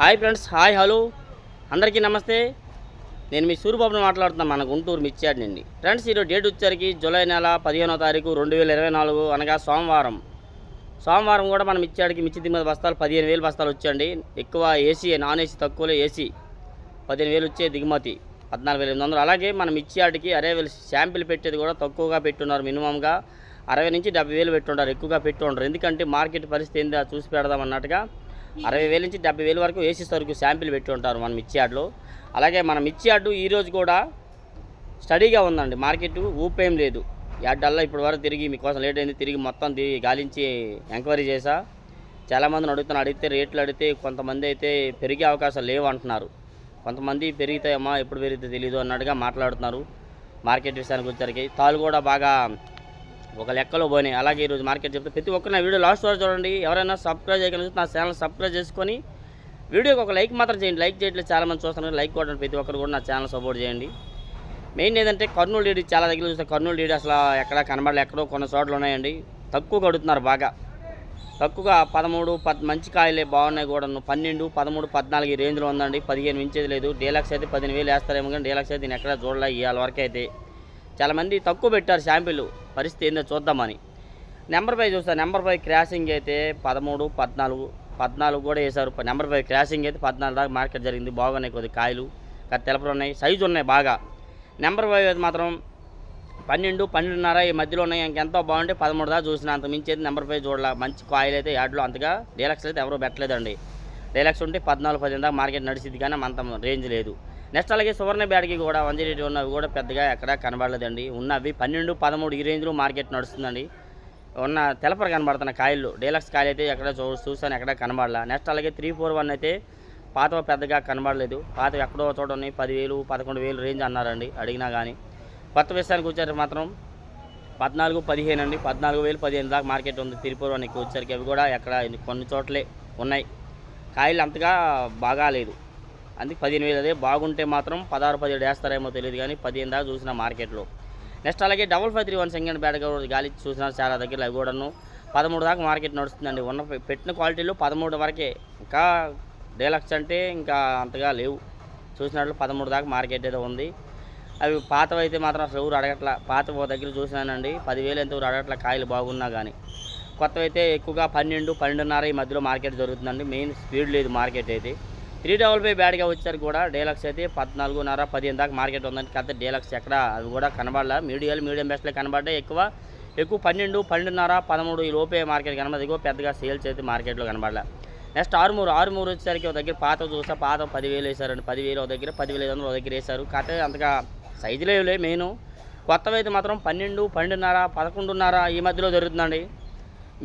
Hi friends, hi hello అందరికీ నమస్తే. నేను మీ సూరిబాబుని మాట్లాడుతున్నాను, మన గుంటూరు మిర్చియాడ్ నుండి. ఫ్రెండ్స్, ఈరోజు డేట్ వచ్చేసరికి జూలై నెల 15వ తారీఖు 2024 అనగా సోమవారం కూడా మన మిర్చియాడికి మిర్చి దిగుమతి బస్తాలు 15,000 బస్తాలు వచ్చాయండి. ఎక్కువ ఏసీ, నాన్ ఏసీ తక్కువలో ఏసీ 15,000 వచ్చే దిగుమతి 14,800. అలాగే మన మిర్చియాడికి 60,000 శాంపిల్ పెట్టేది కూడా తక్కువగా పెట్టున్నారు. మినిమంగా 60 నుంచి 70,000 పెట్టుంటారు, ఎక్కువగా పెట్టుంటారు. ఎందుకంటే మార్కెట్ పరిస్థితి ఏందో చూసి పెడదాం అన్నట్టుగా 60,000 నుంచి 70,000 వరకు ఏసీ సరుకు శాంపిల్ పెట్టి ఉంటారు మన మిర్చి యార్డ్లో. అలాగే మన మిర్చి యార్డు ఈరోజు కూడా స్టడీగా ఉందండి. మార్కెట్ ఊపేం లేదు. యార్డల్లా ఇప్పటి వరకు తిరిగి మీకోసం లేట్ అయింది, తిరిగి మొత్తం గాలించి ఎంక్వైరీ చేశా. చాలామందిని అడిగితే రేట్లు అడిగితే కొంతమంది అయితే పెరిగే అవకాశాలు లేవు అంటున్నారు. కొంతమంది పెరుగుతాయమ్మా, ఎప్పుడు పెరిగితే తెలియదు అన్నట్టుగా మాట్లాడుతున్నారు. మార్కెట్ విషయానికి వచ్చరికి తాళ్ళు కూడా బాగా ఒక లెక్కలో పోయినాయి. అలాగే ఈరోజు మార్కెట్ చెప్తే ప్రతి ఒక్కరు నా వీడియో లాస్ట్ వరకు చూడండి. ఎవరైనా సబ్స్క్రైబ్ చేయగలిగితే నా ఛానల్ సబ్స్క్రైబ్ చేసుకొని వీడియోకి ఒక లైక్ మాత్రం చేయండి. లైక్ చేయట్లేదు చాలామంది చూస్తున్నారు, లైక్ కొట్టండి. ప్రతి ఒక్కరు కూడా నా ఛానల్ సపోర్ట్ చేయండి. మెయిన్ ఏంటంటే కర్నూలు డీడీ చాలా దగ్గర చూస్తే కర్నూలు డీడీ అసలు ఎక్కడ కనబడలే, ఎక్కడో కొన్ని చోట్ల ఉన్నాయండి. తక్కువ కడుతున్నారు, బాగా తక్కువగా 13 మంచి కాయలే బాగున్నాయి కూడా. 12, 13, 14 ఈ రేంజ్లో ఉందండి. 15 మించేది లేదు. డీలక్స్ అయితే 15,000 వేస్తారేమో, కానీ డీలక్స్ అయితే నేను ఎక్కడ చూడలే ఇవాళ వరకు అయితే. చాలామంది తక్కువ పెట్టారు శాంపిల్, పరిస్థితి ఏందో చూద్దామని. నెంబర్ 5 చూస్తారు. నెంబర్ 5 క్రాసింగ్ అయితే 13, 14 కూడా వేశారు. నెంబర్ 5 క్రాసింగ్ అయితే 14 దాకా మార్కెట్ జరిగింది. బాగున్నాయి, కొద్ది కాయలు తెలపలు ఉన్నాయి, సైజు ఉన్నాయి బాగా. నెంబర్ 5 అయితే మాత్రం 12, 12.5 ఈ మధ్యలో ఉన్నాయి. ఇంకెంతో బాగుంటే 13 దాకా చూసిన, అంత మించి అయితే నెంబర్ 5 చూడాలి. మంచి కాయలు అయితే యాడ్లో అంతగా డీలక్స్ అయితే ఎవరూ పెట్టలేదండి. డీలక్స్ ఉంటే 14, 15 దాకా మార్కెట్ నడిచింది, కానీ అంత రేంజ్ లేదు. నెక్స్ట్ అలాగే సువర్ణ బ్యాడ్కి కూడా 108 ఉన్నవి కూడా పెద్దగా ఎక్కడా కనబడలేదండి. ఉన్నవి 12, 13 ఈ రేంజ్లో మార్కెట్ నడుస్తుందండి. ఉన్న తెలపర కనబడుతున్న కాయలు డీలక్స్ కాయలు అయితే ఎక్కడ చూసాను, ఎక్కడ కనబడలా. నెక్స్ట్ అలాగే 341 అయితే పాత పెద్దగా కనబడలేదు. పాత ఎక్కడో చోట ఉన్నాయి. 10,000, 11,000 రేంజ్ అన్నారండి అడిగినా కానీ. కొత్త విషయానికి వచ్చారు మాత్రం 14, 15 అండి. 14,000, 15 దాకా మార్కెట్ ఉంది. 341 వచ్చరికి అవి కూడా ఎక్కడ కొన్ని చోట్లే ఉన్నాయి. కాయలు అంతగా బాగా లేదు, అందుకే 15,000. అదే బాగుంటే మాత్రం 16, 17 వేస్తారేమో తెలియదు, కానీ 15 దాకా చూసిన మార్కెట్లో. నెక్స్ట్ అలాగే 5531 సెకండ్ బ్యాడ్ గాలి చూసినారు చాలా దగ్గర. అవి కూడాను 13 దాకా మార్కెట్ నడుస్తుందండి. ఉన్న పెట్టిన క్వాలిటీలో 13 వరకే, ఇంకా డీలక్స్ అంటే ఇంకా అంతగా లేవు. చూసినట్లు 13 దాకా మార్కెట్ ఏదో ఉంది. అవి పాతవి అయితే మాత్రం అసలు ఎవరు అడగట్లా. పాత దగ్గర చూసినానండి 10,000 ఎంత ఊరు అడగట్లా, కాయలు బాగున్నా కానీ. కొత్తవి అయితే ఎక్కువగా 12, 12.5 ఈ మధ్యలో మార్కెట్ జరుగుతుందండి. మెయిన్ స్పీడ్ లేదు మార్కెట్ అయితే. 355 బ్యాడ్గా వచ్చారు కూడా. డీలక్స్ అయితే 14.5, 15 దాకా మార్కెట్ ఉందండి. కాకపోతే డీలక్స్ ఎక్కడ అవి కూడా కనబడాల. మీడియం బెస్ట్లే కనబడ్డాయి. ఎక్కువ 12, 12.5, 13 ఈ లోపే మార్కెట్ కనబడదు. ఎక్కువ పెద్దగా సేల్స్ అయితే మార్కెట్లో కనబడాల. నెక్స్ట్ ఆరుమూరు వచ్చేసరికి ఒక దగ్గర పాత చూసా, పాత 10,000 వేసారండి. 10,000 ఒక దగ్గర, 10,500 ఒక దగ్గర వేశారు. కాకపోతే అంతగా సైజులు లేవులే. మెయిన్ కొత్తవి అయితే మాత్రం 12, 12.5, 11.5 ఈ మధ్యలో జరుగుతుందండి.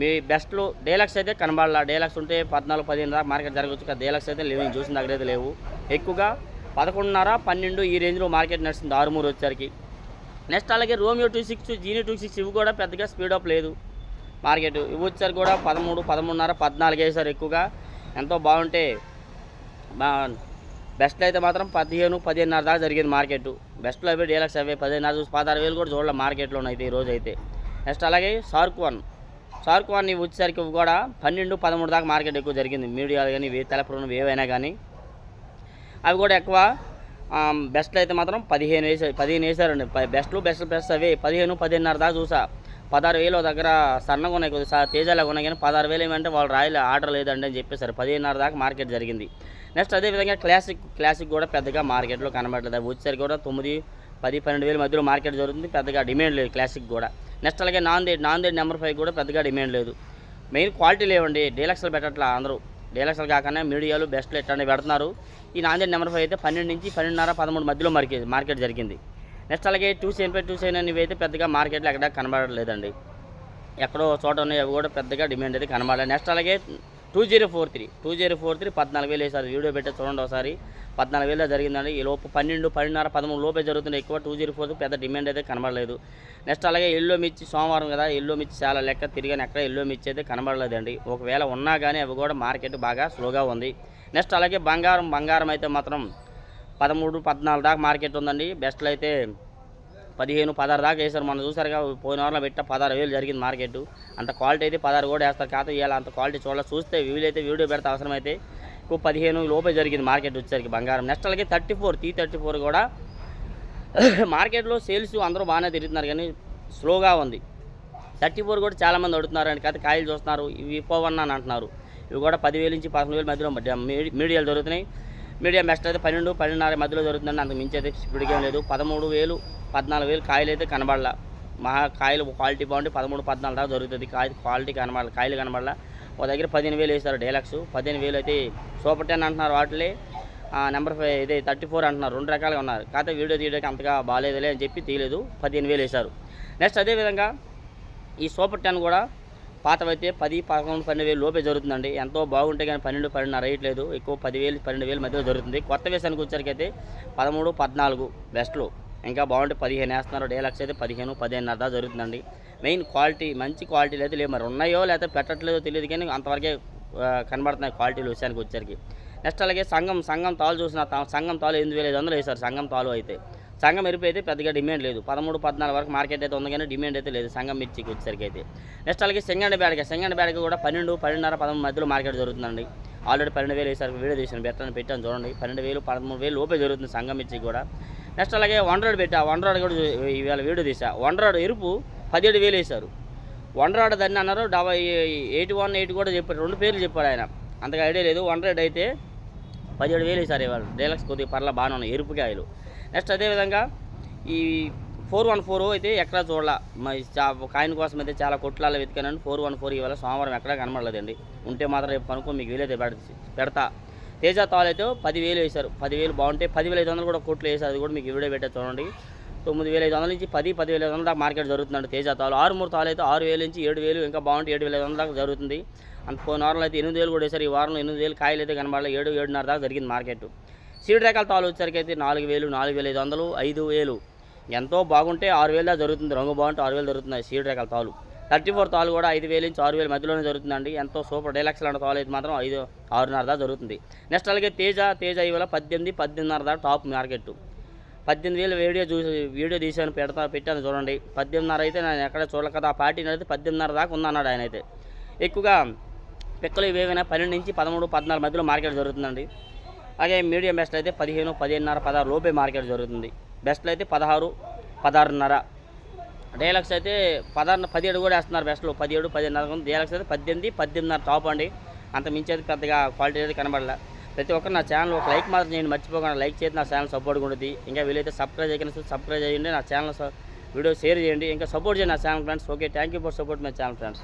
మీ బెస్ట్లో డీలక్స్ అయితే కనబడాల. డీలక్స్ ఉంటే 14, 15 దాకా మార్కెట్ జరగవచ్చు. కదా డీలక్స్ అయితే లేవు, చూసిన దగ్గర అయితే లేవు. ఎక్కువగా 11.5, 12 ఈ రేంజ్లో మార్కెట్ నడుస్తుంది ఆరుమూరు వచ్చేసరికి. నెక్స్ట్ అలాగే రోమియో 26, జీనీ 26 ఇవి కూడా పెద్దగా స్పీడప్ లేదు మార్కెట్. ఇవి వచ్చారు కూడా 13, 13.5, 14 వేసారు. ఎక్కువగా ఎంతో బాగుంటే బెస్ట్లో అయితే మాత్రం 15, 15.5 దాకా జరిగింది మార్కెట్. బెస్ట్లో అవి డీలక్స్ అవి 15.5 చూసి 16,000 కూడా చూడాలి మార్కెట్లో అయితే ఈరోజు అయితే. నెక్స్ట్ అలాగే షార్క్ వన్ ఇవి వచ్చేసరికి కూడా 12, 13 దాకా మార్కెట్ ఎక్కువ జరిగింది. మీడియాలు కానీ తెలపరున్నవి ఏవైనా కానీ అవి కూడా ఎక్కువ. బెస్ట్లో అయితే మాత్రం 15 వేసారండి. బెస్ట్ అవి 15, 15.5 దాకా చూసా. 16,000 దగ్గర సన్నగా ఉన్నాయి, కొద్దిగా తేజాలాగా ఉన్నాయి, కానీ 16,000 ఏమంటే వాళ్ళు రాయలే, ఆర్డర్ లేదండి అని చెప్పేశారు. 15.5 దాకా మార్కెట్ జరిగింది. నెక్స్ట్ అదేవిధంగా క్లాసిక్ కూడా పెద్దగా మార్కెట్లో కనబడలేదు. అవి వచ్చేసరికి కూడా 9, 10, 12,000 మధ్యలో మార్కెట్ జరుగుతుంది. పెద్దగా డిమాండ్ లేదు క్లాసిక్ కూడా. నెక్స్ట్ అలాగే నాందేడ్ నెంబర్ 5 కూడా పెద్దగా డిమాండ్ లేదు. మెయిన్ క్వాలిటీ లేవండి. డీలక్స్లు పెట్టట్లా అందరూ. డీలక్స్లు కాకుండా మీడియాలు బెస్ట్లు ఎట్లాంటివి పెడుతున్నారు. ఈ నాందేడ్ నెంబర్ 5 అయితే 12 నుంచి 12.5, 13 మధ్యలో మార్కెట్ జరిగింది. నెక్స్ట్ అలాగే 275 ఇవి అయితే పెద్దగా మార్కెట్లో ఎక్కడ కనబడలేదండి. ఎక్కడో చోట ఉన్నాయి, అవి కూడా పెద్దగా డిమాండ్ అయితే కనబడలేదు. నెక్స్ట్ అలాగే 2043 14,000 వేసారు. వీడియో పెట్టే చూడండి ఒకసారి. 14,000 జరిగిందండి. ఈ లోపు 12, 12.5, 13 లోపే జరుగుతుంది. ఎక్కువ 204 పెద్ద డిమాండ్ అయితే కనబడలేదు. నెక్స్ట్ అలాగే ఎల్లో మిర్చి సోమవారం కదా, ఎల్లో మిర్చి చాలా లెక్క తిరిగాను, ఎక్కడ ఎల్లో మిర్చి అయితే కనబడలేదండి. ఒకవేళ ఉన్నా కానీ అవి కూడా మార్కెట్ బాగా స్లోగా ఉంది. నెక్స్ట్ అలాగే బంగారం అయితే మాత్రం 13, 14 దాకా మార్కెట్ ఉందండి. బెస్ట్లో అయితే 15, 16 దాకా వేశారు. మనం చూసారుగా పోయిన వారంలో పెట్ట 16,000 జరిగింది మార్కెట్. అంత క్వాలిటీ అయితే 16 కూడా వేస్తారు. కాకపోతే ఇవాళ అంత క్వాలిటీ చూస్తే వీలైతే వీడియో పెడితే అవసరమైతే ఎక్కువ 15 లోపే జరిగింది మార్కెట్ వచ్చేసరికి బంగారం. నెక్స్ట్ అలాగే 34 T34 కూడా మార్కెట్లో సేల్స్ అందరూ బాగానే తిరుగుతున్నారు కానీ స్లోగా ఉంది. 34 కూడా చాలామంది అడుగుతున్నారు కాదు, కాయలు చూస్తున్నారు, ఇవి పోవన్నా అని అంటున్నారు. ఇవి కూడా 10,000 నుంచి 11,000 మధ్యలో మీడియాలు దొరుకుతున్నాయి. మీడియం బెస్ట్ అయితే 12, 12.5 మధ్యలో దొరుకుతుందండి. అంతకు మించి అయితే ఇప్పటికేం లేదు. 13,000, 14,000 కాయలు అయితే కనబడలా. కాయలు క్వాలిటీ బాగుంటే 13, 14 దాకా దొరుకుతుంది. క్వాలిటీ కనబడాలి, కాయలు కనబడాల. ఒక దగ్గర 15,000 వేస్తారు డీలక్స్. 15,000 అయితే సూపర్ 10 అంటున్నారు. వాటిలే నెంబర్ 5 ఇదే 34 అంటున్నారు. 2 రకాలుగా ఉన్నారు. కాకపోతే వీడియో తీయడానికి అంతగా బాగాలేదులే అని చెప్పి తీయలేదు. 15,000 వేశారు. నెక్స్ట్ అదేవిధంగా ఈ సూపర్ 10 కూడా పాతవైతే 10, 11, 12,000 లోపే జరుగుతుందండి. ఎంతో బాగుంటే కానీ 12, 12.5 రేయట్లేదు. ఎక్కువ 10,000, 12,000 మధ్యలో జరుగుతుంది. కొత్త వేసానికి వచ్చరికి అయితే 13, 14 బెస్ట్లో. ఇంకా బాగుంటే 15 వేస్తున్నారు. డీలక్స్ అయితే 15, 15.5 దాకా జరుగుతుందండి. మెయిన్ క్వాలిటీ మంచి క్వాలిటీలు అయితే లేవు. మరి ఉన్నాయో లేకపోతే పెట్టట్లేదో తెలియదు కానీ అంతవరకే కనబడుతున్నాయి క్వాలిటీలు విషయానికి వచ్చరికి. నెక్స్ట్ అలాగే సంఘం తాలు చూసిన సంఘం తాలు 8,500 వేశారు. సంఘం తాలు అయితే సంఘం మిరప అయితే పెద్దగా డిమాండ్ లేదు. 13, 14 వరకు మార్కెట్ అయితే ఉంది కానీ డిమాండ్ అయితే లేదు సంఘం మిర్చికి వచ్చేసరికి అయితే. నెక్స్ట్ అలాగే సెంగండి బ్యాడకి కూడా 12, 12.5, 13 మధ్యలో మార్కెట్ జరుగుతుందండి. ఆల్రెడీ 12,000 వేసారు. వీడియో తీసాను పెట్టాను చూడండి. 12,000, 13,000 లోపే జరుగుతుంది సంఘం మిర్చికి కూడా. నెక్స్ట్ అలాగే 100 పెట్టా. 100 కూడా ఇవాళ వీడియో తీసా. 100 ఎరుపు 17,000 వేశారు. 100 దాన్ని అన్నారు. 81, 8 కూడా చెప్పారు. 2 పేర్లు చెప్పాడు ఆయన. అంతగా ఐడియా లేదు. 100 అయితే 17,000 వేశారు ఇవాళ. డీలక్స్ కొద్దిగా పర్లా బాగానే ఉన్నాయి ఎరుపు కాయలు. నెక్స్ట్ అదేవిధంగా ఈ 414 అయితే ఎక్కడా చూడాల. కాయిన్ కోసం అయితే చాలా కొట్లాలు వెతికానండి. 414 ఇవాళ సోమవారం ఎక్కడా కనబడలేదండి. ఉంటే మాత్రం రేపు కనుక్కో మీకు వీలైతే పెడతా. తేజ తాలు అయితే 10,000 వేశారు. 10,000 బాగుంటే 10,500 కూడా కోట్లు వేశారు. అది కూడా మీకు వీడియో పెట్టే చూడండి. 9,500 నుంచి 10, 10,500 దాకా మార్కెట్ జరుగుతుందండి తేజ తాలు. 6 తాలు అయితే 6,000 నుంచి 7,000, ఇంకా బాగుంటే 7,500 దాకా జరుగుతుంది. అంత నార్మల్ అయితే 8,000 కూడా వేశారు. ఈ వారంలో 8,000 కాయలు అయితే కనబడాలి. 7, 7.5 దాకా జరిగింది మార్కెట్. సీడ్ రకాల తాలు వచ్చేసరికి అయితే 4,000, 4,500, 5,000 ఎంతో బాగుంటే 6,000 దాకా జరుగుతుంది. రంగు బాగుంటే 6,000 జరుగుతుంది సీడ్ రకాల తాలు. 34 తాలు కూడా 5,000 నుంచి 6,000 మధ్యలోనే జరుగుతుందండి. ఎంతో సూపర్ డీలక్స్ లాంటి తాలు అయితే మాత్రం 5, 6.5 దాకా జరుగుతుంది. నెక్స్ట్ అలాగే తేజ ఇవాళ 18, 18.5 దాకా టాప్ మార్కెట్. 18,000 వీడియో తీసాను పెట్టాను చూడండి. 18.5 అయితే నేను ఎక్కడ చూడలే కదా. ఆ పార్టీ అయితే 18.5 దాకా ఉందన్నాడు ఆయన అయితే. ఎక్కువగా పిక్కలు ఇవేమైనా 12 నుంచి 13, 14 మధ్యలో మార్కెట్ జరుగుతుందండి. అలాగే మీడియం బెస్ట్ అయితే 15, 15.5, 16 లోపే మార్కెట్ జరుగుతుంది. బెస్ట్లో అయితే 16, 16.5. డీలక్స్ అయితే 16, 17 కూడా వేస్తున్నారు. బెస్ట్లో 17, 17.5. డీలక్స్ అయితే 18, 18.5 టాప్ అండి. అంత మించి అయితే పెద్దగా క్వాలిటీ అయితే కనబడలే. ప్రతి ఒక్కరు నా ఛానల్ ఒక లైక్ మాత్రం నేను మర్చిపోకుండా లైక్ చేసి నా ఛానల్ సపోర్ట్గా ఉంటుంది. ఇంకా వీలైతే సబ్స్క్రైబ్ చేయండి. నా ఛానల్ వీడియో షేర్ చేయండి. ఇంకా సపోర్ట్ చేయండి నా channel friends. Okay, thank you for support my channel friends.